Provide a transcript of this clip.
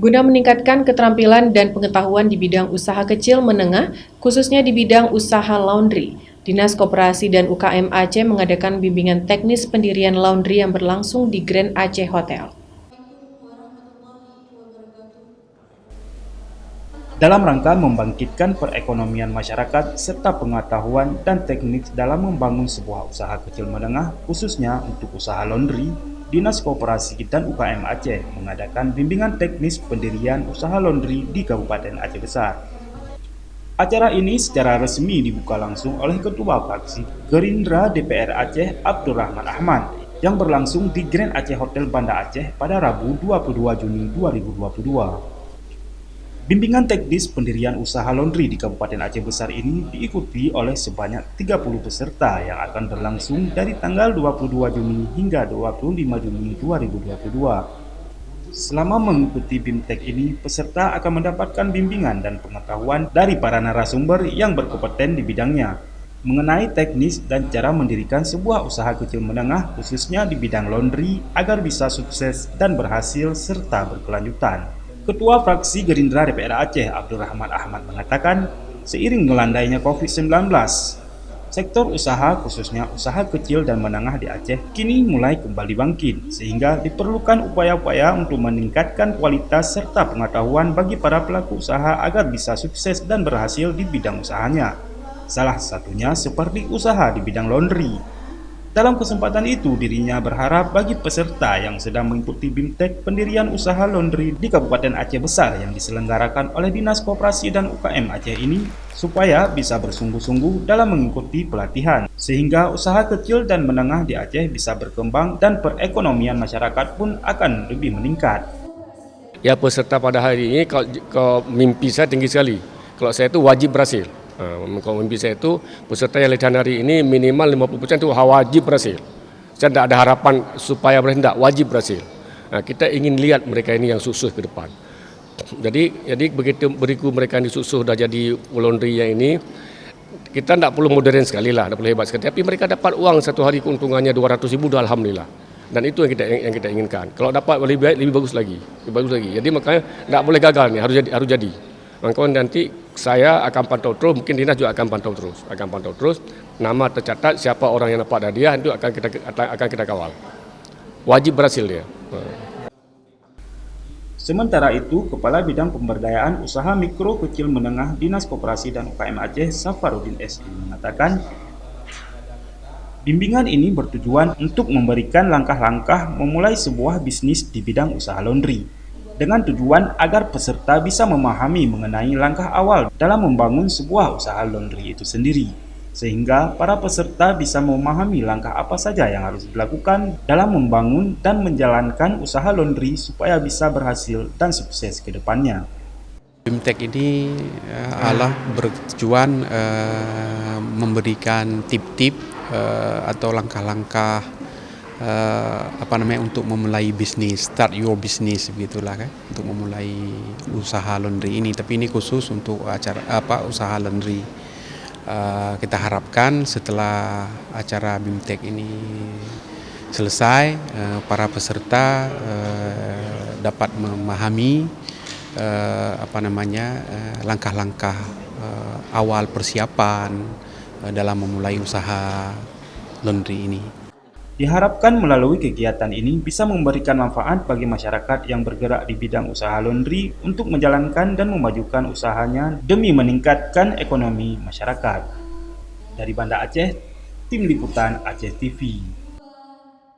Guna meningkatkan keterampilan dan pengetahuan di bidang usaha kecil menengah, khususnya di bidang usaha laundry, Dinas Koperasi dan UKM Aceh mengadakan bimbingan teknis pendirian laundry yang berlangsung di Grand Aceh Hotel. Dalam rangka membangkitkan perekonomian masyarakat serta pengetahuan dan teknik dalam membangun sebuah usaha kecil menengah, khususnya untuk usaha laundry, Dinas Koperasi dan UKM Aceh mengadakan bimbingan teknis pendirian usaha laundry di Kabupaten Aceh Besar. Acara ini secara resmi dibuka langsung oleh Ketua Fraksi Gerindra DPR Aceh Abdurrahman Ahmad yang berlangsung di Grand Aceh Hotel Banda Aceh pada Rabu 22 Juni 2022. Bimbingan teknis pendirian usaha laundry di Kabupaten Aceh Besar ini diikuti oleh sebanyak 30 peserta yang akan berlangsung dari tanggal 22 Juni hingga 25 Juni 2022. Selama mengikuti BIMTEK ini, peserta akan mendapatkan bimbingan dan pengetahuan dari para narasumber yang berkompeten di bidangnya mengenai teknis dan cara mendirikan sebuah usaha kecil menengah khususnya di bidang laundry agar bisa sukses dan berhasil serta berkelanjutan. Ketua Fraksi Gerindra DPR Aceh Abdurrahman Ahmad mengatakan, seiring melandainya COVID-19, sektor usaha khususnya usaha kecil dan menengah di Aceh kini mulai kembali bangkit, sehingga diperlukan upaya-upaya untuk meningkatkan kualitas serta pengetahuan bagi para pelaku usaha agar bisa sukses dan berhasil di bidang usahanya. Salah satunya seperti usaha di bidang laundry. Dalam kesempatan itu, dirinya berharap bagi peserta yang sedang mengikuti BIMTEK pendirian usaha laundry di Kabupaten Aceh Besar yang diselenggarakan oleh Dinas Koperasi dan UKM Aceh ini, supaya bisa bersungguh-sungguh dalam mengikuti pelatihan, sehingga usaha kecil dan menengah di Aceh bisa berkembang dan perekonomian masyarakat pun akan lebih meningkat. Ya, peserta pada hari ini kalau mimpi saya tinggi sekali. Kalau saya itu wajib berhasil. Kalau mimpi saya itu peserta yang latihan hari ini minimal 50% itu wajib berhasil. Saya tidak ada harapan supaya berhasil, tidak, wajib berhasil. Kita ingin lihat mereka ini yang sukses ke depan. Jadi begitu mereka yang sukses sudah jadi laundry yang ini, kita tidak perlu modern sekali lah, tidak perlu hebat sekali. Tapi mereka dapat uang satu hari keuntungannya 200.000, alhamdulillah. Dan itu yang kita inginkan. Kalau dapat lebih baik, lebih bagus lagi. Jadi makanya tidak boleh gagal nih, harus jadi. Makanya nanti saya akan pantau terus, mungkin Dinas juga akan pantau terus. Nama tercatat, siapa orang yang dapat hadiah itu akan kita kawal. Wajib berhasil dia. Sementara itu, Kepala Bidang Pemberdayaan Usaha Mikro Kecil Menengah Dinas Koperasi dan UKM Aceh Safarudin SI mengatakan, bimbingan ini bertujuan untuk memberikan langkah-langkah memulai sebuah bisnis di bidang usaha laundry, dengan tujuan agar peserta bisa memahami mengenai langkah awal dalam membangun sebuah usaha laundry itu sendiri, sehingga para peserta bisa memahami langkah apa saja yang harus dilakukan dalam membangun dan menjalankan usaha laundry supaya bisa berhasil dan sukses ke depannya. BIMTEK ini bertujuan memberikan tip-tip atau langkah-langkah untuk memulai bisnis, start your business begitulah kan, untuk memulai usaha laundry ini. Tapi ini khusus untuk usaha laundry. Kita harapkan setelah acara BIMTEK ini selesai, para peserta dapat memahami langkah-langkah awal persiapan dalam memulai usaha laundry ini. Diharapkan melalui kegiatan ini bisa memberikan manfaat bagi masyarakat yang bergerak di bidang usaha laundry untuk menjalankan dan memajukan usahanya demi meningkatkan ekonomi masyarakat. Dari Banda Aceh, Tim Liputan Aceh TV.